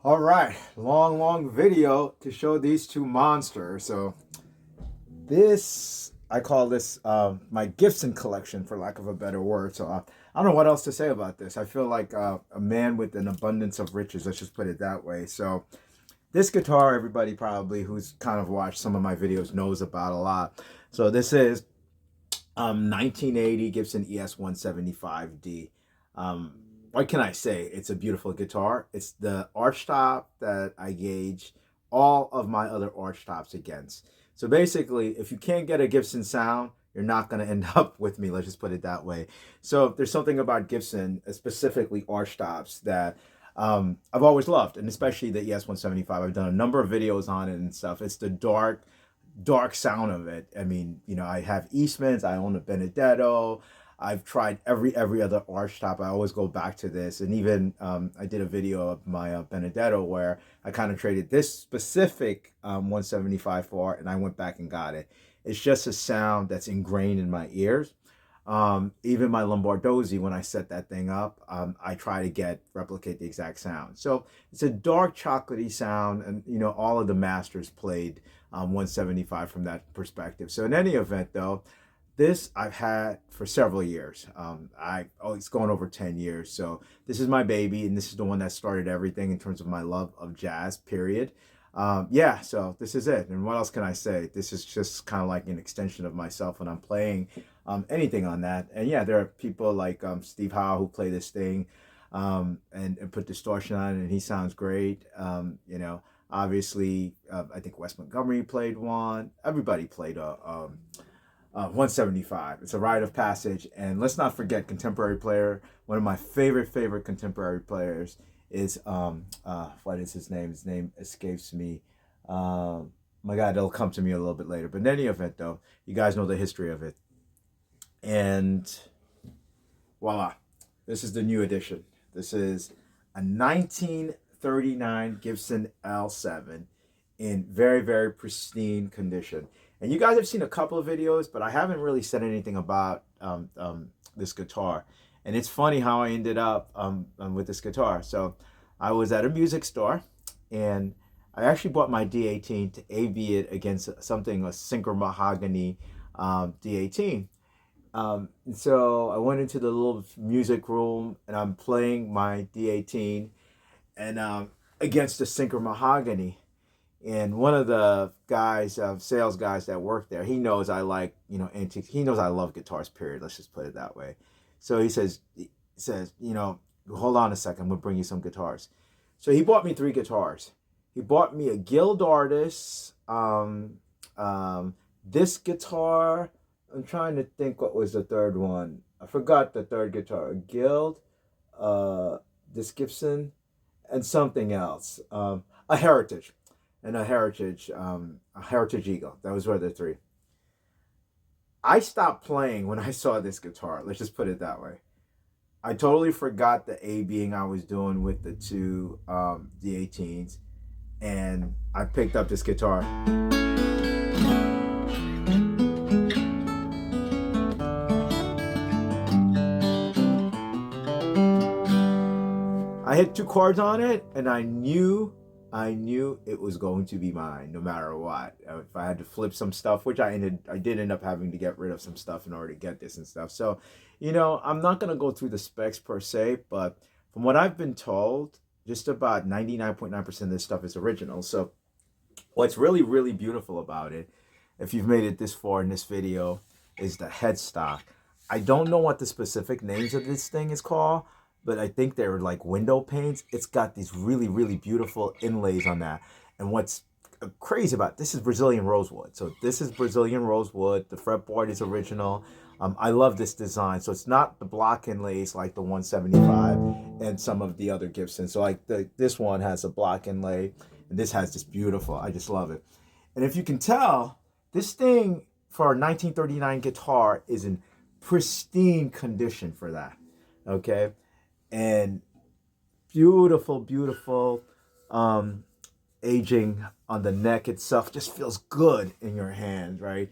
All right, long video to show these two monsters. So this, I call this my Gibson collection, for lack of a better word. So I don't know what else to say about this. I feel like a man with an abundance of riches. Let's just put it that way. So this guitar, everybody probably who's kind of watched some of my videos knows about a lot. So this is 1980 Gibson ES-175D. What can I say? It's a beautiful guitar. It's the arch top that I gauge all of my other arch tops against. So basically, if you can't get a Gibson sound, you're not going to end up with me. Let's just put it that way. So there's something about Gibson, specifically arch tops, that I've always loved, and especially the ES-175. I've done a number of videos on it and stuff. It's the dark sound of it. I mean, you know, I have Eastmans, I own a Benedetto. I've tried every other arch top. I always go back to this, and even I did a video of my Benedetto where I kind of traded this specific 175 for, and I went back and got it. It's just a sound that's ingrained in my ears. Even my Lombardozzi, when I set that thing up, I try to replicate the exact sound. So it's a dark chocolatey sound, and you know, all of the masters played 175 from that perspective. So in any event, though, this I've had for several years. It's going over 10 years. So this is my baby, and this is the one that started everything in terms of my love of jazz, period. Yeah, so this is it. And what else can I say? This is just kind of like an extension of myself when I'm playing anything on that. And yeah, there are people like Steve Howe who play this thing and put distortion on it, and he sounds great. You know, obviously, I think Wes Montgomery played one. Everybody played a 175. It's a rite of passage. And let's not forget, contemporary player, one of my favorite contemporary players is what is his name? His name escapes me. My God, it'll come to me a little bit later. But in any event, though, you guys know the history of it. And voila, this is the new edition. This is a 1939 Gibson L7 in very pristine condition. And you guys have seen a couple of videos, but I haven't really said anything about this guitar. And it's funny how I ended up with this guitar. So I was at a music store, and I actually bought my D18 to AB it against a Synchro Mahogany D18. And so I went into the little music room, and I'm playing my D18 and against the Synchro Mahogany. And one of the guys, sales guys that work there, he knows I like, you know, antiques. He knows I love guitars, period. Let's just put it that way. So he says, you know, hold on a second, we'll bring you some guitars. So he bought me 3 guitars. He bought me a Guild Artist, this guitar. I'm trying to think what was the third one. I forgot the third guitar. A Guild, this Gibson, and something else. A Heritage. And a Heritage Eagle. Those were the 3. I stopped playing when I saw this guitar. Let's just put it that way. I totally forgot the A-being I was doing with the 2 D18s, and I picked up this guitar. I hit 2 chords on it, and I knew it was going to be mine no matter what. If I had to flip some stuff, which I did end up having to get rid of some stuff in order to get this and stuff. So, you know, I'm not going to go through the specs per se, but from what I've been told, just about 99.9% of this stuff is original. So what's really beautiful about it, if you've made it this far in this video, is the headstock. I don't know what the specific names of this thing is called, but I think they're like window panes. It's got these really beautiful inlays on that. And what's crazy about this is Brazilian rosewood. So this is Brazilian rosewood. The fretboard is original. I love this design. So it's not the block inlays like the 175 and some of the other Gibsons. So like this one has a block inlay, and this has this beautiful. I just love it. And if you can tell, this thing for a 1939 guitar is in pristine condition for that. Okay. And beautiful aging on the neck itself. Just feels good in your hands, right?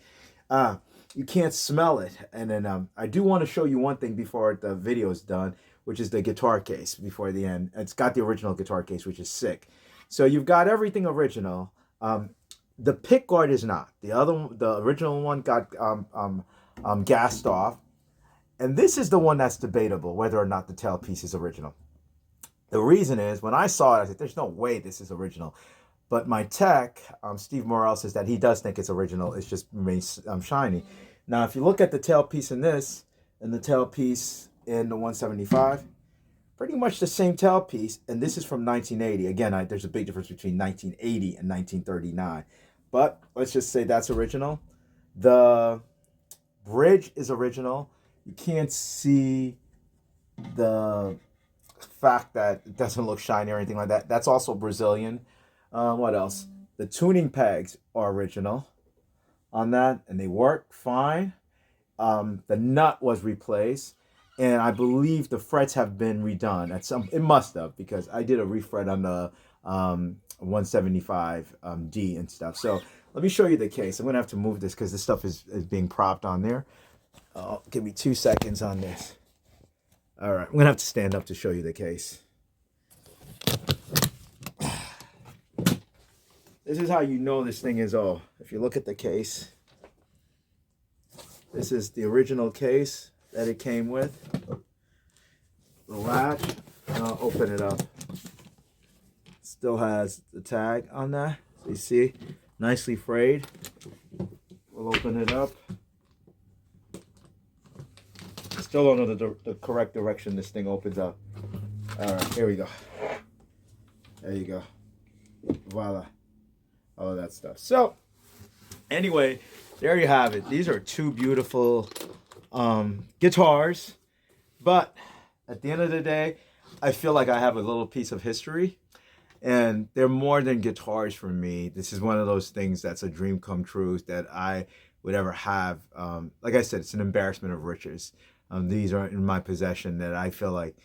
You can't smell it. And then I do want to show you one thing before the video is done, which is the guitar case before the end. It's got the original guitar case, which is sick. So you've got everything original. The pick guard is not. The original one got gassed off. And this is the one that's debatable, whether or not the tailpiece is original. The reason is, when I saw it, I said, there's no way this is original. But my tech, Steve Morrell, says that he does think it's original. It's just remains shiny. Now, if you look at the tailpiece in this and the tailpiece in the 175, pretty much the same tailpiece. And this is from 1980. Again, there's a big difference between 1980 and 1939. But let's just say that's original. The bridge is original. You can't see the fact that it doesn't look shiny or anything like that. That's also Brazilian. What else? The tuning pegs are original on that, and they work fine. The nut was replaced, and I believe the frets have been redone. It must have, because I did a refret on the 175D and stuff. So let me show you the case. I'm gonna have to move this because this stuff is being propped on there. Give me 2 seconds on this. All right, I'm gonna have to stand up to show you the case. This is how you know this thing is old. If you look at the case, this is the original case that it came with. The latch, and I'll open it up. Still has the tag on that. So you see, nicely frayed. We'll open it up. Still don't know the correct direction this thing opens up. All right, here we go. There you go. Voila. All of that stuff. So, anyway, there you have it. These are two beautiful guitars. But at the end of the day, I feel like I have a little piece of history. And they're more than guitars for me. This is one of those things that's a dream come true that I would ever have. Like I said, it's an embarrassment of riches. These are in my possession that I feel like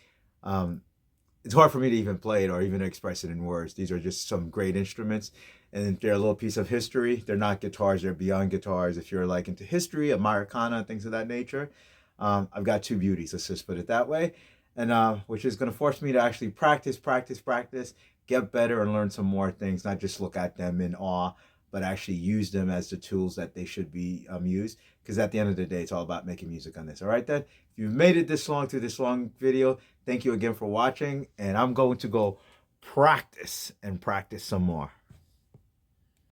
it's hard for me to even play it or even express it in words. These are just some great instruments, and they're a little piece of history. They're not guitars, they're beyond guitars. If you're like into history, Americana, things of that nature, I've got two beauties, let's just put it that way. And which is going to force me to actually practice, get better and learn some more things, not just look at them in awe, but actually use them as the tools that they should be used. Because at the end of the day, it's all about making music on this. All right, then. If you've made it this long through this long video, thank you again for watching. And I'm going to go practice some more.